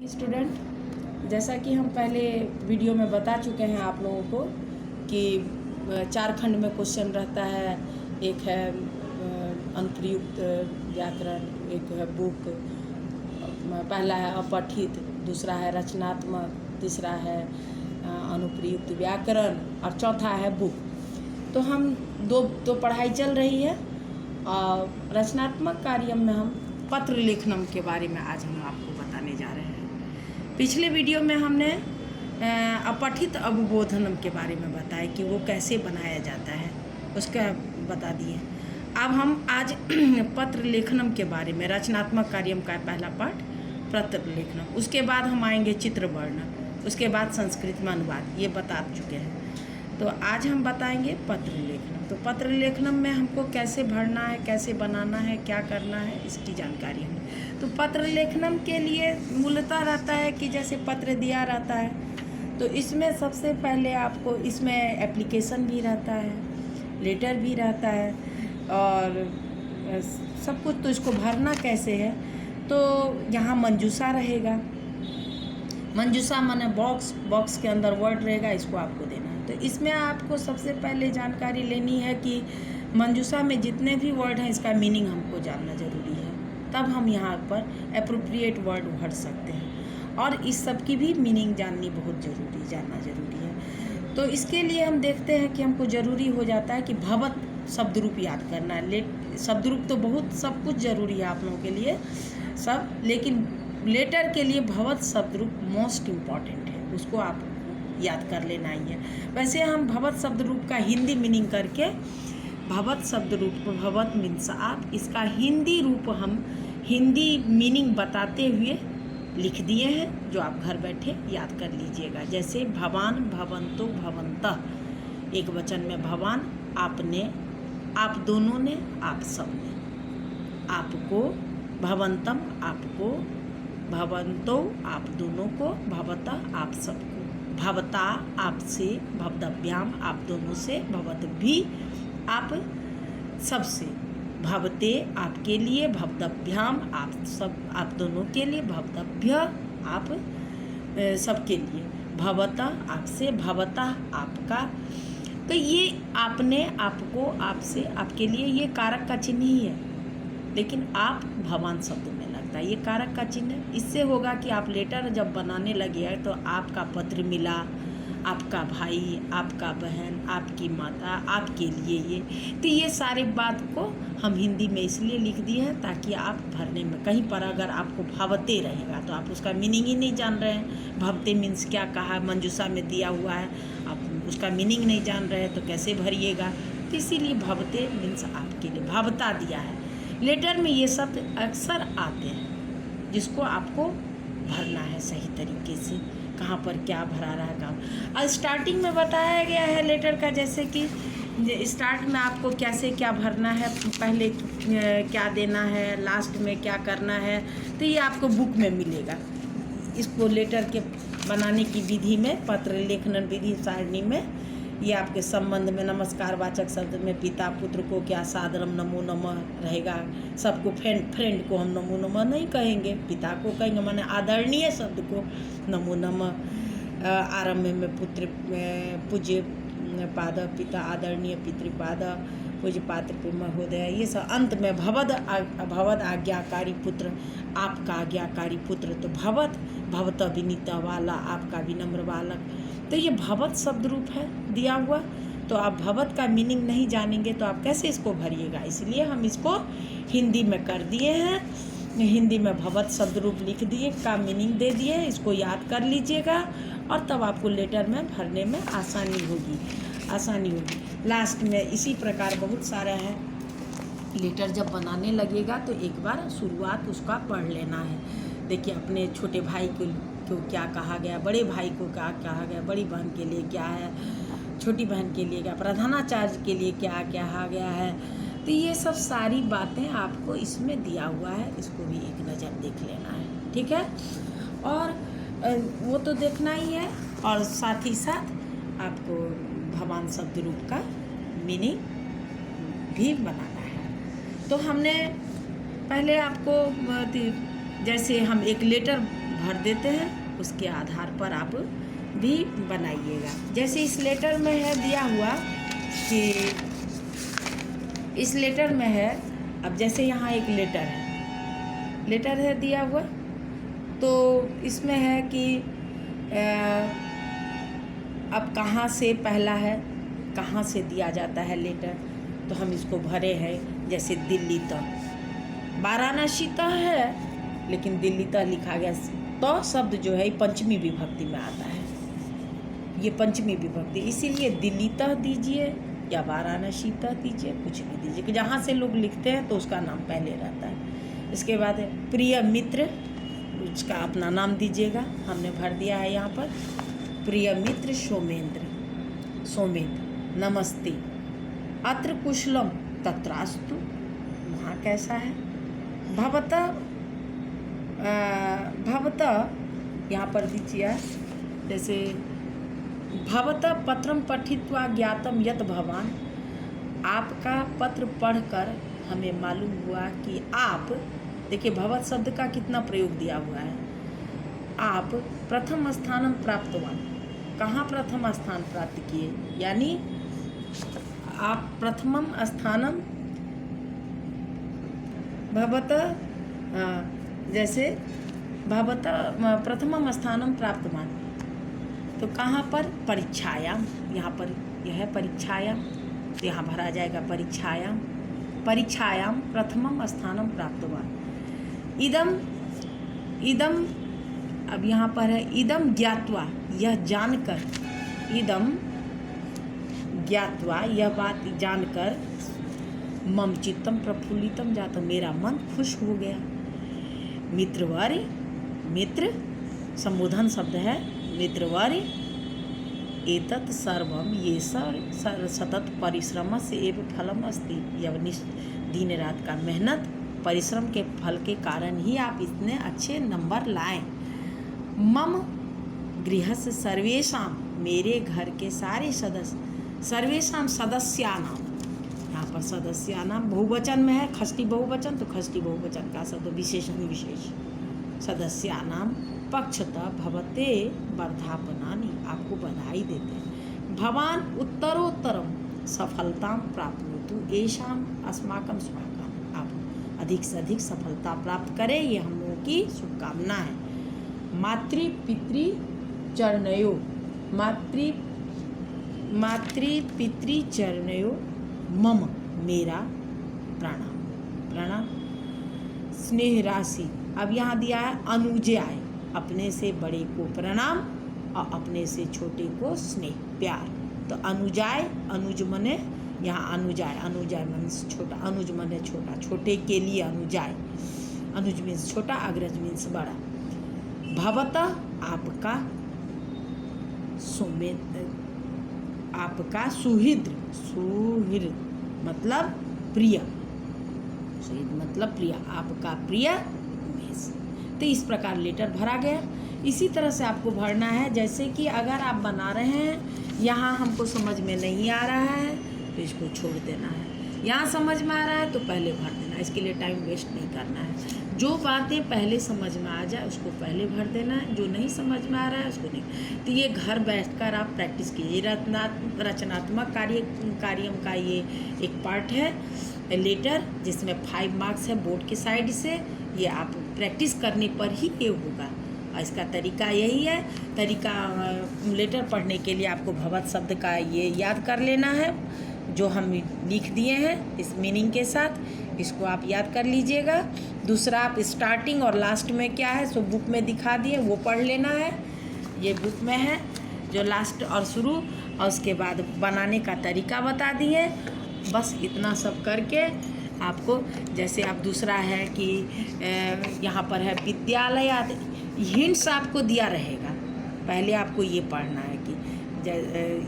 Student, जैसा कि हम पहले वीडियो में बता चुके हैं आप लोगों को कि 4 खंड में क्वेश्चन रहता है। एक है अनुप्रयुक्त व्याकरण, एक है बुक, पहला है अपठित, दूसरा है रचनात्मक, तीसरा है अनुप्रयुक्त व्याकरण और चौथा है बुक। तो हम दो पढ़ाई चल रही है और रचनात्मक कार्य में हम पत्र लेखनम के बारे में आज हम आपको बताने जा रहे हैं। पिछले वीडियो में हमने अपठित अवबोधनम के बारे में बताया कि वो कैसे बनाया जाता है, उसका बता दिए। अब हम आज पत्र लेखनम के बारे में, रचनात्मक कार्यम का पहला पाठ पत्र लेखनम, उसके बाद हम आएंगे चित्र वर्णन, उसके बाद संस्कृत में अनुवाद, ये बता चुके हैं। तो आज हम बताएंगे पत्र लेखनम। तो पत्र लेखनम में हमको कैसे भरना है, कैसे बनाना है, क्या करना है, इसकी जानकारी हमें। तो पत्र लेखनम के लिए मूलतः रहता है कि जैसे पत्र दिया रहता है तो इसमें सबसे पहले आपको इसमें एप्लीकेशन भी रहता है, लेटर भी रहता है और सब कुछ। तो इसको भरना कैसे है, तो यहाँ मंजूषा रहेगा। मंजूषा माने बॉक्स के अंदर वर्ड रहेगा, इसको आपको देना है। तो इसमें आपको सबसे पहले जानकारी लेनी है कि मंजूषा में जितने भी वर्ड हैं इसका मीनिंग हमको जानना ज़रूरी है, तब हम यहाँ पर एप्रोप्रिएट वर्ड भर सकते हैं। और इस सब की भी मीनिंग जानना ज़रूरी है। तो इसके लिए हम देखते हैं कि हमको ज़रूरी हो जाता है कि भवत शब्द रूप याद करना है। शब्द रूप तो बहुत सब कुछ ज़रूरी है आप लोगों के लिए सब, लेकिन लेटर के लिए भवत शब्द रूप मोस्ट इम्पॉर्टेंट है, उसको आप याद कर लेना ही है। वैसे हम भवत शब्द रूप का हिंदी मीनिंग करके, भवत शब्द रूप भवत मीन्स आप, इसका हिंदी रूप हम हिंदी मीनिंग बताते हुए लिख दिए हैं, जो आप घर बैठे याद कर लीजिएगा। जैसे भवान, भवंतो, भवंतः, एक वचन में भवान, आपने, आप दोनों ने, आप सब ने, आपको, भवंतम आपको, भवंतो आप दोनों को, भवतः आप सबको, भवता आपसे, भवदभ्याम आप दोनों से, भवद्भि आप सबसे, भवते आपके लिए, भवदभ्याम आप दोनों के लिए, भवदभ्य आप सबके लिए, भवतः आपसे, भवतः आपका। तो ये आपने, आपको, आपसे, आपके लिए, ये कारक का चिन्ह ही है, लेकिन आप भवान शब्द में लगता है, ये कारक का चिन्ह है। इससे होगा कि आप लेटर जब बनाने लगे हैं तो आपका पत्र मिला, आपका भाई, आपका बहन, आपकी माता, आपके लिए ये, तो ये सारी बात को हम हिंदी में इसलिए लिख दिए हैं ताकि आप भरने में कहीं पर अगर आपको भवते रहेगा तो आप उसका मीनिंग ही नहीं जान रहे हैं, भवते मीन्स क्या कहा, मंजूषा में दिया हुआ है, आप उसका मीनिंग नहीं जान रहे हैं तो कैसे भरिएगा। तो इसीलिए भवते मीन्स आपके लिए, भवता दिया है। लेटर में ये शब्द अक्सर आते हैं जिसको आपको भरना है सही तरीके से, कहाँ पर क्या भरा रहा है काम। और स्टार्टिंग में बताया गया है लेटर का, जैसे कि स्टार्ट में आपको कैसे क्या भरना है, पहले क्या देना है, लास्ट में क्या करना है, तो ये आपको बुक में मिलेगा। इसको लेटर के बनाने की विधि में, पत्र लेखन विधि सारणी में, ये आपके संबंध में नमस्कार वाचक शब्द में पिता पुत्र को क्या सादरम नमो नमः रहेगा। सबको फ्रेंड को हम नमो नमः नहीं कहेंगे, पिता को कहेंगे, माने आदरणीय शब्द को नमो नमः। आरंभ में पुत्र पूज्य पाद, पिता आदरणीय पितृपाद, पूज्य पात्र पे महोदय, ये सब। अंत में भवद आज्ञाकारी पुत्र, आपका आज्ञाकारी पुत्र, तो भवत, भवत विनीत वाला, आपका विनम्र बालक। तो ये भवत शब्द रूप है दिया हुआ। तो आप भवत का मीनिंग नहीं जानेंगे तो आप कैसे इसको भरिएगा, इसलिए हम इसको हिंदी में कर दिए हैं। हिंदी में भवत शब्द रूप लिख दिए, का मीनिंग दे दिए, इसको याद कर लीजिएगा और तब आपको लेटर में भरने में आसानी होगी। लास्ट में इसी प्रकार बहुत सारा है। लेटर जब बनाने लगेगा तो एक बार शुरुआत उसका पढ़ लेना है। देखिए, अपने छोटे भाई को क्या कहा गया, बड़े भाई को क्या कहा गया, बड़ी बहन के लिए क्या है, छोटी बहन के लिए क्या, प्रधानाचार्य के लिए क्या कहा गया है। तो ये सब सारी बातें आपको इसमें दिया हुआ है, इसको भी एक नज़र देख लेना है, ठीक है। और वो तो देखना ही है, और साथ ही साथ आपको भवान शब्द रूप का मीनिंग भी बनाना है। तो हमने पहले आपको जैसे हम एक लेटर भर देते हैं, उसके आधार पर आप भी बनाइएगा। जैसे इस लेटर में है दिया हुआ कि इस लेटर में है, अब जैसे यहाँ एक लेटर है दिया हुआ, तो इसमें है कि अब कहाँ से पहला है, कहाँ से दिया जाता है लेटर, तो हम इसको भरे हैं। जैसे दिल्ली तक, वाराणसी तक है लेकिन दिल्ली तक लिखा गया, तो शब्द जो है पंचमी विभक्ति में आता है, ये पंचमी विभक्ति, इसीलिए दिल्ली तक दीजिए या वाराणसी तक दीजिए, कुछ भी दीजिए कि जहाँ से लोग लिखते हैं तो उसका नाम पहले रहता है। इसके बाद प्रिय मित्र, उसका अपना नाम दीजिएगा, हमने भर दिया है यहाँ पर। प्रिय मित्र सोमेंद्र, नमस्ते। अत्र कुशलम तत्रास्तु, वहाँ कैसा है। भवतः यहाँ पर दीजिए, जैसे भवतः पत्रम पठित्वा ज्ञातम यत भवान, आपका पत्र पढ़कर हमें मालूम हुआ कि आप, देखिए भवत शब्द का कितना प्रयोग दिया हुआ है। आप प्रथम स्थानम प्राप्तवान, कहाँ प्रथम स्थान प्राप्त किए, यानी आप प्रथमम स्थानम भवतः, जैसे भवतः प्रथमम स्थानम प्राप्तवान, तो कहाँ पर, परीक्षायाम, यहाँ पर यह है परीक्षायाम, तो यहाँ भरा जाएगा परीक्षायाम प्रथमम स्थानम प्राप्तवान। इदम अब यहाँ पर है इदम ज्ञात्वा, यह जानकर, इदम ज्ञात्वा, यह बात जानकर, मम चित्तम प्रफुल्लितम जातम, मेरा मन खुश हो गया। मित्रवर्य, मित्र संबोधन शब्द है, मित्रवर्य, एतत् सर्वम, ये सतत परिश्रम से एव फलम अस्ति, यह दिन रात का मेहनत परिश्रम के फल के कारण ही आप इतने अच्छे नंबर लाएं। मम गृहस्य सर्वेषां, मेरे घर के सारे सदस्य, सर्वेषां सदस्यानां, यहाँ पर सदस्यानां बहुवचन में है, खष्टी बहुवचन, तो खष्टी बहुवचन का शब्द विशेषण विशेष, सदस्यानां पक्षतः भवते वर्धापनानि, आपको बधाई देते हैं। भवान उत्तरोत्तरम सफलतां प्राप्नोतु एषाम अस्माकं शुभकामना, आप अधिक से अधिक सफलता प्राप्त करें, ये हम लोगों की शुभकामना है। मातृपितृ चरणयो, मातृपितृ चरणयो मम, मेरा प्रणाम। स्नेह राशि, अब यहाँ दिया है अनुजाय, अपने से बड़े को प्रणाम और अपने से छोटे को स्नेह प्यार, तो अनुजाय, अनुज मने यहाँ अनुजाय मीन्स छोटा, अनुज मने छोटा, छोटे के लिए अनुजाय, अनुज मीन्स छोटा, अग्रज मीन्स बड़ा। भवतः, आपका, आपका सुहृद मतलब प्रिय, सुहृद मतलब प्रिय, आपका प्रिय उमेश। तो इस प्रकार लेटर भरा गया। इसी तरह से आपको भरना है, जैसे कि अगर आप बना रहे हैं, यहाँ हमको समझ में नहीं आ रहा है तो इसको छोड़ देना है, यहाँ समझ में आ रहा है तो पहले भर देना है, इसके लिए टाइम वेस्ट नहीं करना है। जो बातें पहले समझ में आ जाए उसको पहले भर देना है, जो नहीं समझ में आ रहा है उसको नहीं। तो ये घर बैठकर आप प्रैक्टिस कीजिए। रचनात्मक कार्य का ये एक पार्ट है लेटर, जिसमें 5 मार्क्स है बोर्ड की साइड से। ये आप प्रैक्टिस करने पर ही ये होगा, और इसका तरीका यही है। तरीका लेटर पढ़ने के लिए आपको भवत शब्द का ये याद कर लेना है, जो हम लिख दिए हैं इस मीनिंग के साथ, इसको आप याद कर लीजिएगा। दूसरा, आप स्टार्टिंग और लास्ट में क्या है सो बुक में दिखा दिए, वो पढ़ लेना है, ये बुक में है जो लास्ट और शुरू, और उसके बाद बनाने का तरीका बता दिए। बस इतना सब करके आपको, जैसे आप दूसरा है कि यहाँ पर है विद्यालय, हिंट्स आपको दिया रहेगा। पहले आपको ये पढ़ना है कि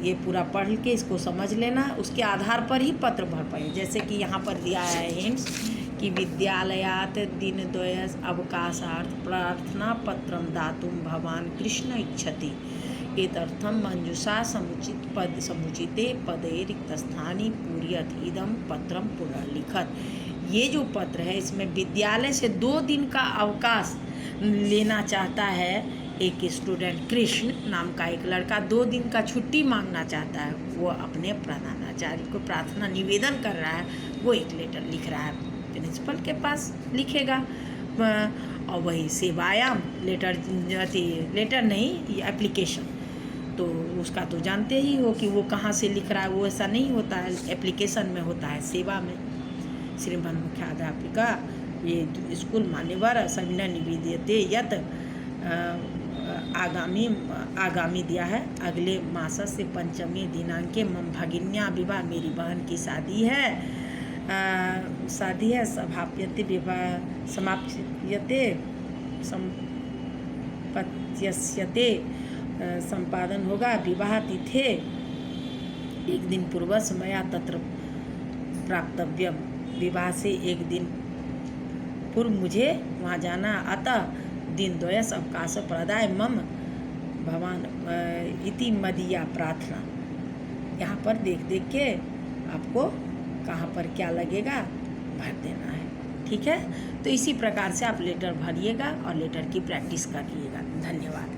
ये पूरा पढ़ के इसको समझ लेना, उसके आधार पर ही पत्र भर पाए। जैसे कि यहाँ पर दिया है हिंट्स कि विद्यालयात दिनद्वय अवकाशार्थ प्रार्थना पत्रम दातुम भवान कृष्ण इच्छति, एतर्थम मंजूषा समुचिते पदे रिक्तस्थानी पूर्यत इदम पत्रम पुनर्लिखत। ये जो पत्र है इसमें विद्यालय से 2 दिन का अवकाश लेना चाहता है। एक स्टूडेंट कृष्ण नाम का एक लड़का 2 दिन का छुट्टी मांगना चाहता है। वो अपने प्रधानाचार्य को प्रार्थना निवेदन कर रहा है। वो एक लेटर लिख रहा है, प्रिंसिपल के पास लिखेगा। और वही सेवायाम लेटर नहीं, ये एप्लीकेशन, तो उसका तो जानते ही हो कि वो कहाँ से लिख रहा है। वो ऐसा नहीं होता है, एप्लीकेशन में होता है, सेवा में। श्रीमान मुख्याध्यापिका ये स्कूल मान्यवर सविनय निवेद्यते यत आगामी दिया है। अगले मास से 5वें दिनांके मम भगिन्या विवाह, मेरी बहन की शादी है, समाप्यते विवाह समाप्यते संपत्यस्यते, संपादन होगा। विवाह तिथे 1 दिन पूर्व मया तत्र प्राप्तव्यम, विवाह से 1 दिन पूर्व मुझे वहाँ जाना। अतः दिनद्वयस्य अवकाश प्रदाय मम भवान इति मदीया प्रार्थना। यहाँ पर देख देख के आपको कहाँ पर क्या लगेगा भर देना है, ठीक है। तो इसी प्रकार से आप लेटर भरिएगा और लेटर की प्रैक्टिस करिएगा। धन्यवाद।